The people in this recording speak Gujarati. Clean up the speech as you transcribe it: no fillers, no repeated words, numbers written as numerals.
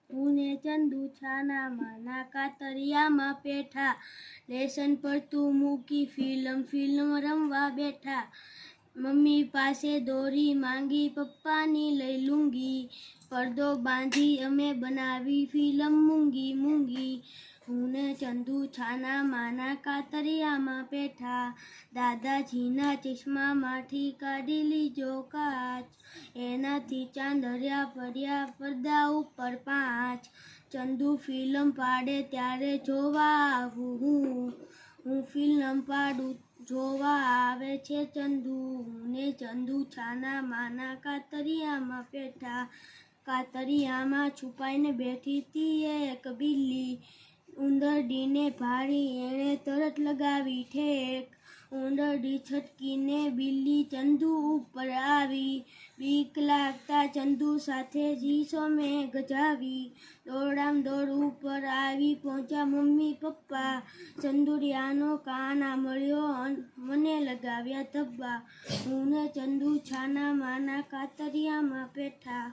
હું ને ચંદુ છાના માના કાતરિયામાં પેઠા, લેસન પડતું મૂકી ફિલ્મ રમવા બેઠા. મમ્મી પાસે દોરી માંગી પપ્પાની લઈ લુંગી, પડદો બાંધી અમે બનાવી ફિલ્મ મૂંગી. હું ને ચંદુ છાના માના કાતરિયામાં પેઠા, દાદાજીના ચશ્મામાંથી કાઢી લીધો કાચ, એનાથી ચાંદરિયા પડ્યા પડદા ઉપર 5. ચંદુ ફિલ્મ પાડે ત્યારે જોવા આવું હું ફિલ્મ પાડું જોવા આવે છે ચંદુ. હું ને ચંદુ છાના માના કાતરિયામાં પેઠા, કાતરિયામાં છુપાઈને બેઠી હતી એક બિલ્લી, ઉંદરડીને ભાળી એણે તરત લગાવી ઠેક. ઉંદરડી છટકીને બિલ્લી ચંદુ ઉપર આવી, બીક લાગતા ચંદુ સાથે જીસો મેં ગજાવી. દોડામ દોડ ઉપર આવી પહોંચ્યા મમ્મી પપ્પા, ચંદુરિયાનો કાના મળ્યો મને લગાવ્યા ધબ્બા. હું ને ચંદુ છાના માના કાતરિયામાં પેઠા.